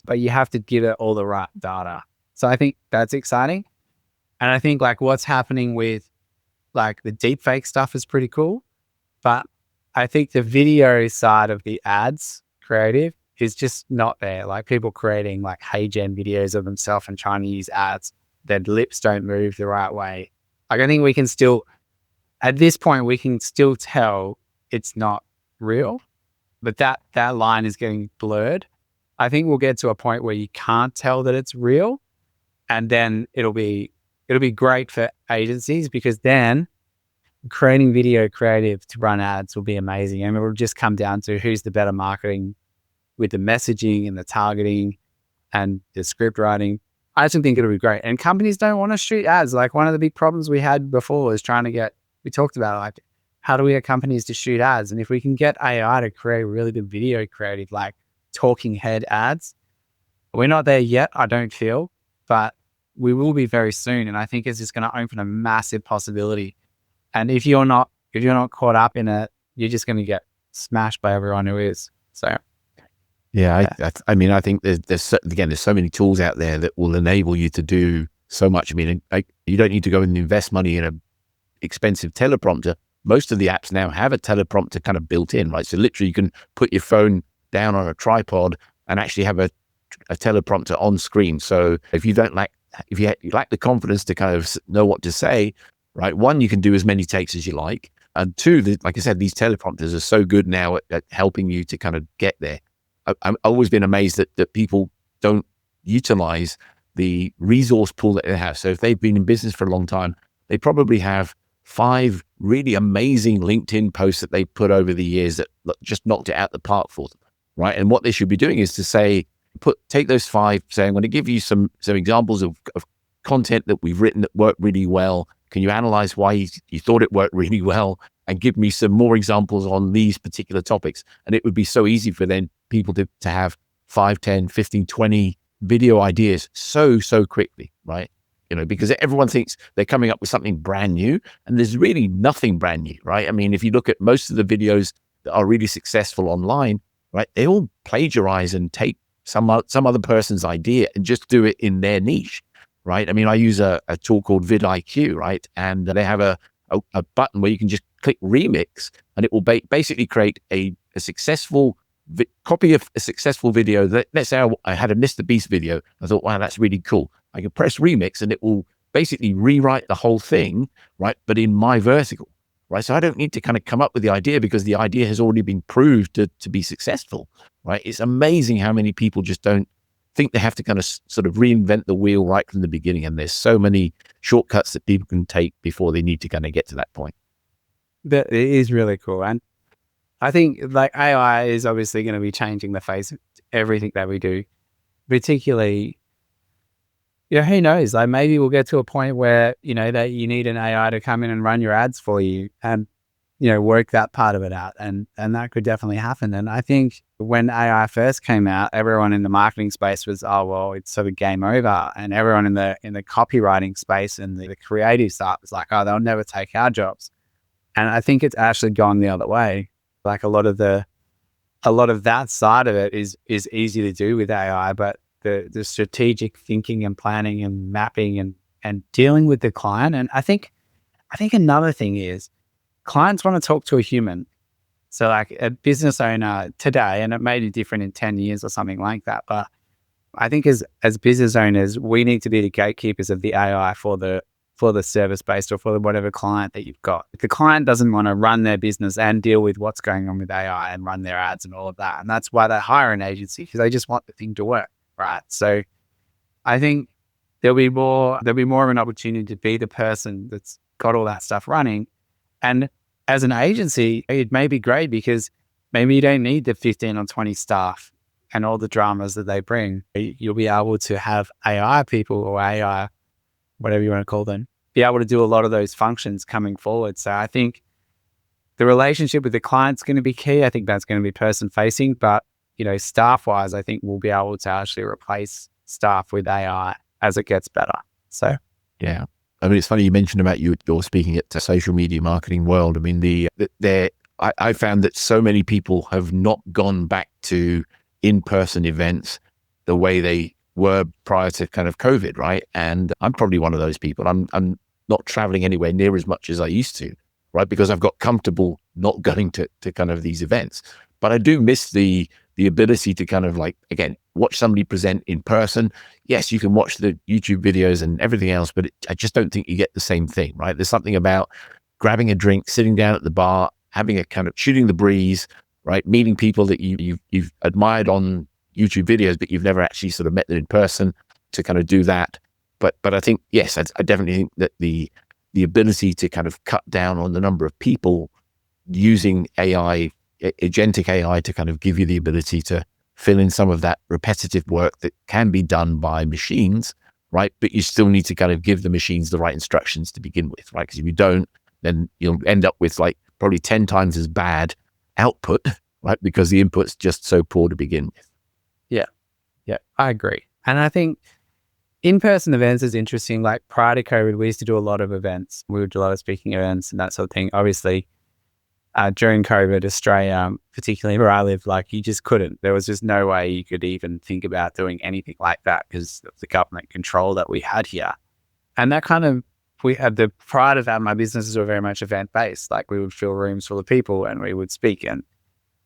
but you have to give it all the right data. So I think that's exciting. And I think like what's happening with like the deepfake stuff is pretty cool. But I think the video side of the ads creative is just not there. Like people creating like hey gen videos of themselves and trying to use ads, their lips don't move the right way. Like I think we can still, at this point, we can still tell it's not real, but that line is getting blurred. I think we'll get to a point where you can't tell that it's real, and then it'll be great for agencies, because then creating video creative to run ads will be amazing. And it will just come down to who's the better marketing with the messaging and the targeting and the script writing. I actually think it'll be great. And companies don't want to shoot ads. Like one of the big problems we had before is we talked about like, how do we get companies to shoot ads? And if we can get AI to create really good video creative, like talking head ads, we're not there yet, I don't feel, but we will be very soon. And I think it's just going to open a massive possibility. And if you're not caught up in it, you're just going to get smashed by everyone who is. So, yeah. I mean, I think there's so many tools out there that will enable you to do so much. I mean, you don't need to go and invest money in a expensive teleprompter. Most of the apps now have a teleprompter kind of built in, right? So literally you can put your phone down on a tripod and actually have a teleprompter on screen. So if you lack the confidence to kind of know what to say, right? One, you can do as many takes as you like. And two, like I said, these teleprompters are so good now at helping you to kind of get there. I've always been amazed that people don't utilize the resource pool that they have. So if they've been in business for a long time, they probably have 5 really amazing LinkedIn posts that they put over the years that just knocked it out the park for them, right? And what they should be doing is to say, take those 5, say, I'm going to give you some examples of content that we've written that worked really well. Can you analyze why you thought it worked really well, and give me some more examples on these particular topics? And it would be so easy for then people to have 5, 10, 15, 20 video ideas so quickly, right? Because everyone thinks they're coming up with something brand new, and there's really nothing brand new, right? I mean, if you look at most of the videos that are really successful online, right, they all plagiarize and take some other person's idea and just do it in their niche, right? I mean, I use a tool called vidIQ, right? And they have a button where you can just click remix, and it will basically create a successful copy of a successful video. Let's say I had a Mr. Beast video. I thought, wow, that's really cool. I can press remix and it will basically rewrite the whole thing, right? But in my vertical, right? So I don't need to kind of come up with the idea, because the idea has already been proved to be successful, right? It's amazing how many people just don't think they have to kind of sort of reinvent the wheel right from the beginning. And there's so many shortcuts that people can take before they need to kind of get to that point. That it is really cool. And I think like AI is obviously going to be changing the face of everything that we do, particularly, who knows? Like maybe we'll get to a point where, that you need an AI to come in and run your ads for you and, work that part of it out. And that could definitely happen. And I think when AI first came out, everyone in the marketing space was, oh, well, it's sort of game over. And everyone in the copywriting space and the creative side was like, oh, they'll never take our jobs. And I think it's actually gone the other way. Like a lot of that side of it is easy to do with AI, but the strategic thinking and planning and mapping and dealing with the client. And I think another thing is clients want to talk to a human. So like a business owner today, and it may be different in 10 years or something like that, but I think as business owners, we need to be the gatekeepers of the AI for the service-based or for whatever client that you've got. If the client doesn't want to run their business and deal with what's going on with AI and run their ads and all of that, and that's why they hire an agency, because they just want the thing to work, right? So I think there'll be more of an opportunity to be the person that's got all that stuff running. And as an agency, it may be great because maybe you don't need the 15 or 20 staff and all the dramas that they bring. You'll be able to have AI people or AI, whatever you want to call them, be able to do a lot of those functions coming forward. So I think the relationship with the client's going to be key. I think that's going to be person facing, but staff wise, I think we'll be able to actually replace staff with AI as it gets better. So, yeah. I mean, it's funny you mentioned about you're speaking at Social Media Marketing World. I mean, I found that so many people have not gone back to in-person events the way they were prior to kind of COVID, right? And I'm probably one of those people. I'm not traveling anywhere near as much as I used to, right? Because I've got comfortable not going to kind of these events. But I do miss the ability to kind of like, again, watch somebody present in person. Yes, you can watch the YouTube videos and everything else, but I just don't think you get the same thing, right? There's something about grabbing a drink, sitting down at the bar, having a kind of shooting the breeze, right? Meeting people that you've admired on YouTube videos, but you've never actually sort of met them in person, to kind of do that. But I think, yes, I definitely think that the ability to kind of cut down on the number of people using AI, agentic AI, to kind of give you the ability to fill in some of that repetitive work that can be done by machines, right? But you still need to kind of give the machines the right instructions to begin with, right? Because if you don't, then you'll end up with like probably 10 times as bad output, right? Because the input's just so poor to begin with. Yeah, I agree. And I think in-person events is interesting. Like prior to COVID, we used to do a lot of events. We would do a lot of speaking events and that sort of thing. Obviously, during COVID, Australia, particularly where I live, like you just couldn't. There was just no way you could even think about doing anything like that because of the government control that we had here. And that kind of, we had the prior to that, my businesses were very much event-based. Like we would fill rooms full of people and we would speak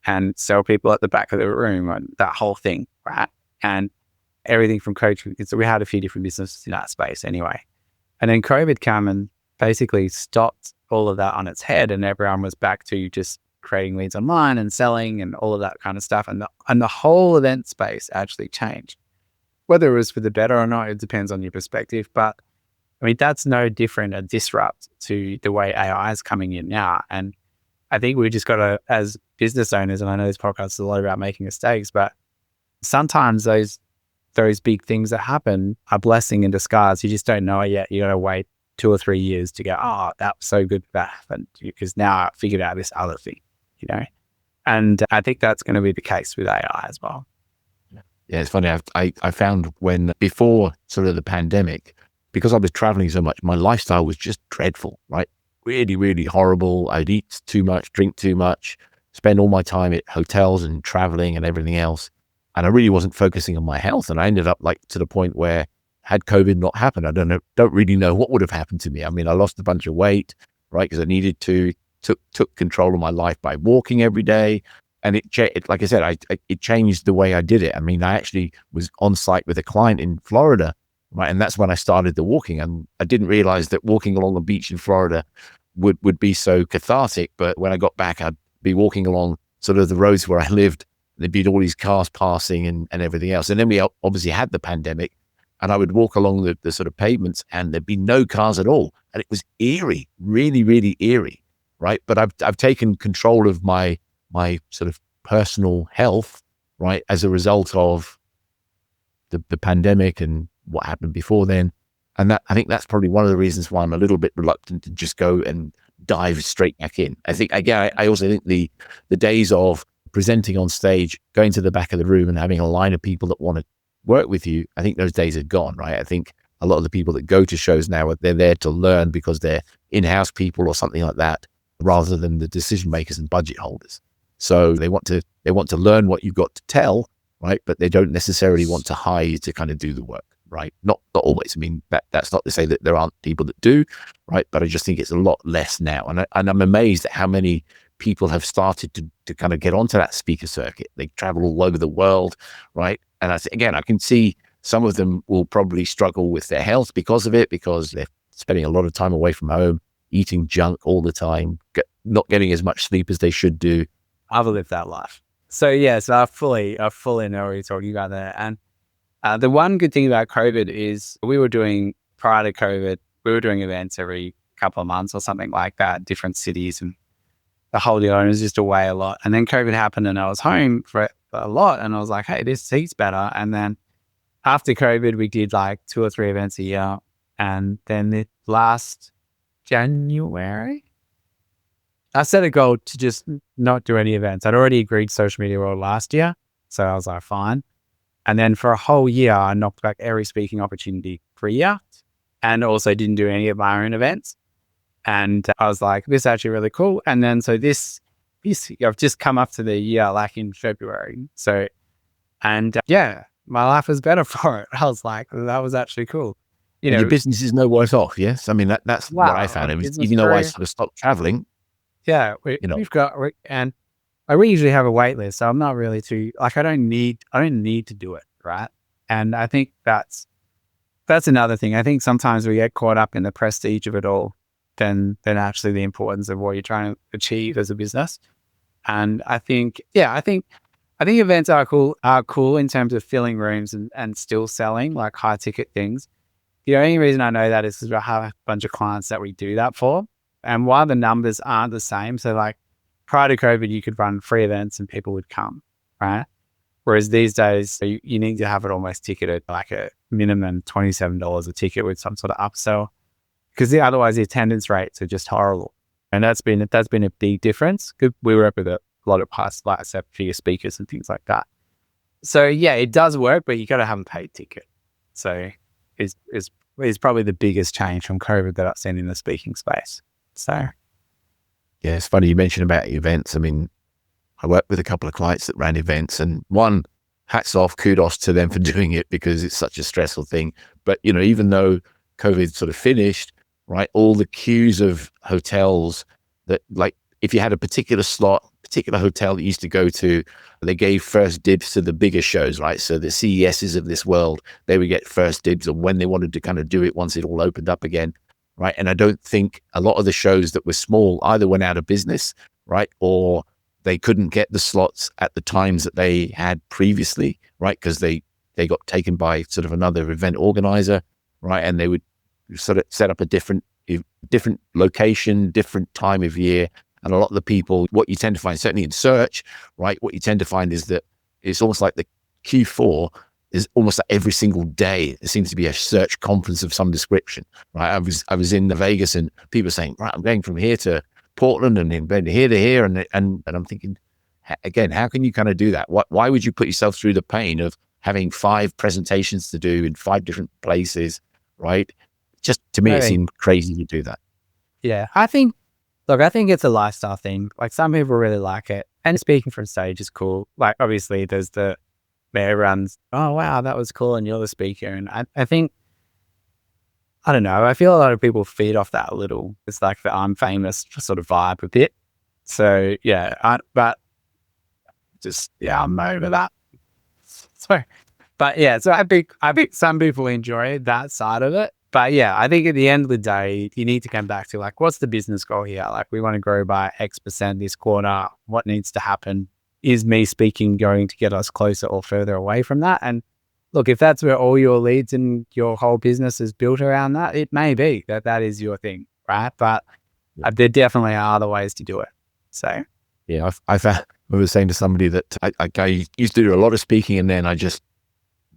and sell people at the back of the room and that whole thing, right? And everything from coaching. So we had a few different businesses in that space anyway. And then COVID came and basically stopped all of that on its head, and everyone was back to just creating leads online and selling and all of that kind of stuff. And the whole event space actually changed. Whether it was for the better or not, it depends on your perspective. But I mean, that's no different a disrupt to the way AI is coming in now. And I think we just got to, as business owners, and I know this podcast is a lot about making mistakes, but sometimes those big things that happen are blessing in disguise. You just don't know it yet. You got to wait 2 or 3 years to go, oh, that was so good that happened, because now I figured out this other thing, And I think that's going to be the case with AI as well. Yeah, it's funny. I found when before sort of the pandemic, because I was traveling so much, my lifestyle was just dreadful, right? Really, really horrible. I'd eat too much, drink too much, spend all my time at hotels and traveling and everything else. And I really wasn't focusing on my health. And I ended up like to the point where, had COVID not happened, I don't really know what would have happened to me. I mean, I lost a bunch of weight, right? Because I needed to, took control of my life by walking every day. And it like I said, it changed the way I did it. I mean, I actually was on site with a client in Florida, right? And that's when I started the walking. And I didn't realize that walking along the beach in Florida would be so cathartic. But when I got back, I'd be walking along sort of the roads where I lived. There'd be all these cars passing and everything else. And then we obviously had the pandemic, and I would walk along the sort of pavements and there'd be no cars at all. And it was eerie, really, really eerie, right? But I've taken control of my sort of personal health, right, as a result of the pandemic and what happened before then. And that, I think that's probably one of the reasons why I'm a little bit reluctant to just go and dive straight back in. I think, again, I also think the days of presenting on stage, going to the back of the room and having a line of people that want to work with you, I think those days are gone, right? I think a lot of the people that go to shows now, they're there to learn because they're in-house people or something like that, rather than the decision makers and budget holders. So they want to learn what you've got to tell, right? But they don't necessarily want to hire you to kind of do the work, right? Not always. I mean, that's not to say that there aren't people that do, right? But I just think it's a lot less now. And I'm amazed at how many people have started to kind of get onto that speaker circuit. They travel all over the world, right? And I can see some of them will probably struggle with their health because of it, because they're spending a lot of time away from home, eating junk all the time, not getting as much sleep as they should do. I've lived that life. So yes, I fully know what you're talking about there. And the one good thing about COVID is prior to COVID, we were doing events every couple of months or something like that, different cities, and the whole deal. And it was just away a lot. And then COVID happened and I was home for a lot, and I was like, hey, this seat's better. And then after COVID, we did like 2 or 3 events a year. And then the last January, I set a goal to just not do any events. I'd already agreed social media role last year. So I was like, fine. And then for a whole year, I knocked back every speaking opportunity for a year, and also didn't do any of my own events. And I was like, this is actually really cool. And then so this I've just come up to the year like in February. So, and yeah, my life was better for it. I was like, that was actually cool. Your business is no worse off, yes? I mean, that's what I found. It was, even though I sort of stopped traveling, Yeah, you know? we've got, and we usually have a wait list, so I'm not really too, like, I don't need to do it, right? And I think that's another thing. I think sometimes we get caught up in the prestige of it all than actually the importance of what you're trying to achieve as a business. And I think, yeah, I think events are cool in terms of filling rooms and still selling like high ticket things. The only reason I know that is because I have a bunch of clients that we do that for. And while the numbers aren't the same, so like prior to COVID, you could run free events and people would come, right? Whereas these days, you need to have it almost ticketed, like a minimum $27 a ticket with some sort of upsell, because otherwise the attendance rates are just horrible. And that's been a big difference. We work with a lot of past like 7-figure speakers and things like that. So yeah, it does work, but you got to have a paid ticket. So is probably the biggest change from COVID that I've seen in the speaking space. So Yeah, it's funny you mentioned about events. I mean, I worked with a couple of clients that ran events, and one, hats off, kudos to them for doing it because it's such a stressful thing. But, even though COVID sort of finished, right, all the queues of hotels that, like, if you had a particular slot, particular hotel that you used to go to, they gave first dibs to the bigger shows, right? So the CESs of this world, they would get first dibs on when they wanted to kind of do it once it all opened up again, right? And I don't think a lot of the shows that were small either went out of business, right? Or they couldn't get the slots at the times that they had previously, right? Because they got taken by sort of another event organizer, right? And they would sort of set up a different location, different time of year. And a lot of the people, what you tend to find, certainly in search, right? What you tend to find is that it's almost like the Q4 is almost like every single day. There seems to be a search conference of some description, right? I was in Vegas and people were saying, right, I'm going from here to Portland and then here to here. And I'm thinking, again, how can you kind of do that? Why would you put yourself through the pain of having 5 presentations to do in 5 different places, right? Just to me, I it think, seemed crazy to do that. yeah, I think it's a lifestyle thing. Like some people really like it, and speaking from stage is cool. Like obviously there's the where everyone's, oh wow, that was cool, and you're the speaker. And I think, I don't know, I feel a lot of people feed off that a little. It's like the I'm famous sort of vibe a bit. So yeah, but just, yeah, I'm over that. So, but yeah, so I think some people enjoy that side of it. But yeah, I think at the end of the day, you need to come back to like, what's the business goal here? Like we want to grow by X% this quarter. What needs to happen? Is me speaking going to get us closer or further away from that? And look, if that's where all your leads and your whole business is built around that, it may be that is your thing, right? But there definitely are other ways to do it. So Yeah, I found, I was saying to somebody that I used to do a lot of speaking and then I just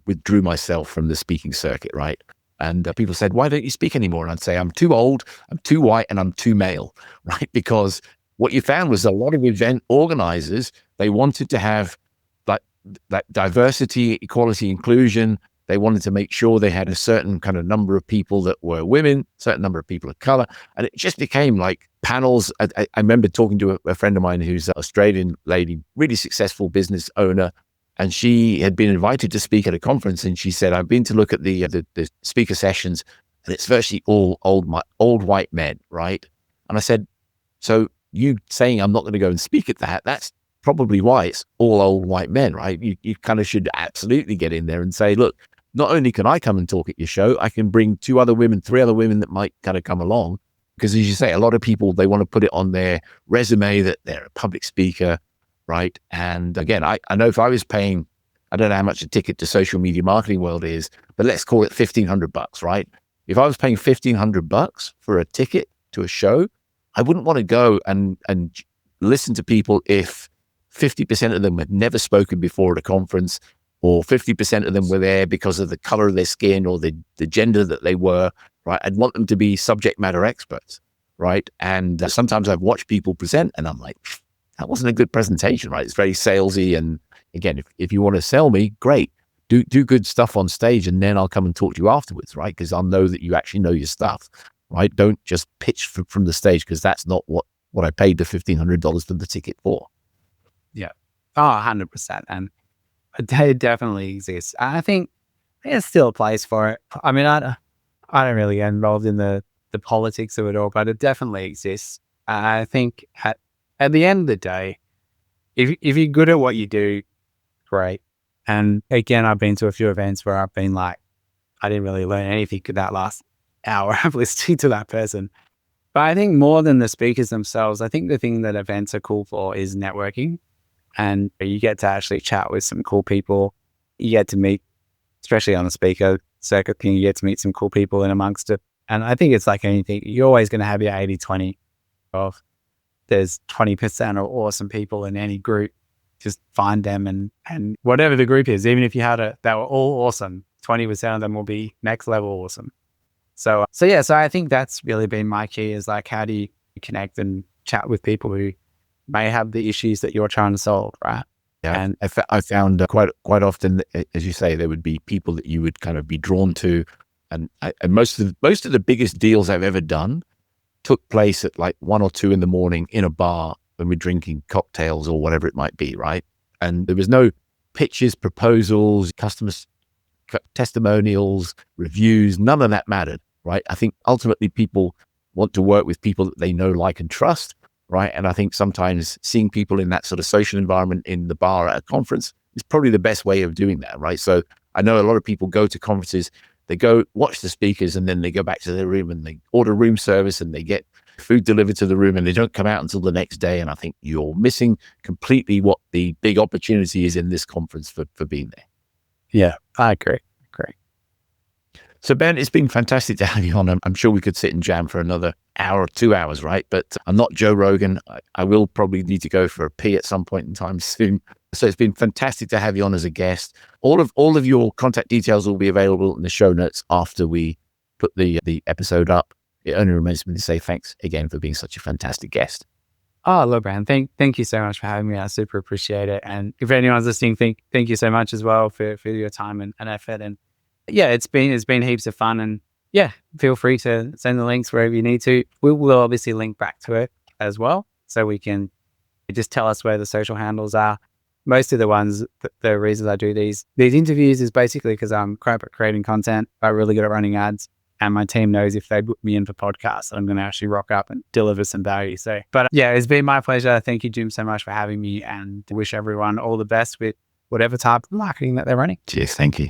withdrew myself from the speaking circuit, right? And people said, why don't you speak anymore? And I'd say, I'm too old, I'm too white, and I'm too male, right? Because what you found was a lot of event organizers, they wanted to have that diversity, equality, inclusion. They wanted to make sure they had a certain kind of number of people that were women, certain number of people of color. And it just became like panels. I remember talking to a friend of mine who's an Australian lady, really successful business owner. And she had been invited to speak at a conference. And she said, I've been to look at the speaker sessions and it's virtually all old white men, right? And I said, so you saying I'm not going to go and speak at that's probably why it's all old white men, right? You kind of should absolutely get in there and say, look, not only can I come and talk at your show, I can bring 2 other women, 3 other women that might kind of come along. Because as you say, a lot of people, they want to put it on their resume that they're a public speaker, right? And again, I know if I was paying, I don't know how much a ticket to social media marketing world is, but let's call it $1,500, right? If I was paying $1,500 for a ticket to a show, I wouldn't want to go and listen to people if 50% of them had never spoken before at a conference, or 50% of them were there because of the color of their skin or the gender that they were, right? I'd want them to be subject matter experts, right? And sometimes I've watched people present and I'm like, that wasn't a good presentation, right? It's very salesy. And again, if you want to sell me, great. Do good stuff on stage and then I'll come and talk to you afterwards, right? Because I'll know that you actually know your stuff, right? Don't just pitch from the stage, because that's not what I paid the $1,500 for the ticket for. yeah, 100%. And it definitely exists. I think there's still a place for it. I mean, I don't really get involved in the politics of it all, but it definitely exists. I think at the end of the day, if you're good at what you do, great. And again, I've been to a few events where I've been like, I didn't really learn anything in that last hour of listening to that person. But I think more than the speakers themselves, I think the thing that events are cool for is networking. And you get to actually chat with some cool people. You get to meet, especially on the speaker circuit thing, you get to meet some cool people in amongst it. And I think it's like anything, you're always going to have your 80-20 of there's 20% of awesome people in any group. Just find them and whatever the group is, even if you had they were all awesome, 20% of them will be next level awesome. So I think that's really been my key is like, how do you connect and chat with people who may have the issues that you're trying to solve, right? Yeah, and I found quite often, as you say, there would be people that you would kind of be drawn to, and most of the biggest deals I've ever done took place at like 1 or 2 in the morning in a bar when we're drinking cocktails or whatever it might be, right? And there was no pitches, proposals, customers, testimonials, reviews, none of that mattered, right? I think ultimately people want to work with people that they know, like, and trust, right? And I think sometimes seeing people in that sort of social environment in the bar at a conference is probably the best way of doing that, right? So I know a lot of people go to conferences, they go watch the speakers, and then they go back to their room and they order room service and they get food delivered to the room and they don't come out until the next day. And I think you're missing completely what the big opportunity is in this conference for being there. Yeah, I agree. So Ben, it's been fantastic to have you on. I'm sure we could sit and jam for another hour or 2 hours, right? But I'm not Joe Rogan. I will probably need to go for a pee at some point in time soon. So it's been fantastic to have you on as a guest. All of your contact details will be available in the show notes after we put the episode up. It only remains me to say thanks again for being such a fantastic guest. Oh, look, man, thank you so much for having me. I super appreciate it. And if anyone's listening, thank you so much as well for your time and effort. And yeah, it's been heaps of fun. And yeah, feel free to send the links wherever you need to. We will obviously link back to it as well, so we can just tell us where the social handles are. Most of the ones, the reasons I do these interviews is basically because I'm crap at creating content. I'm really good at running ads. And my team knows if they book me in for podcasts, I'm going to actually rock up and deliver some value. So, but yeah, it's been my pleasure. Thank you, Jim, so much for having me, and wish everyone all the best with whatever type of marketing that they're running. Cheers. Thank you.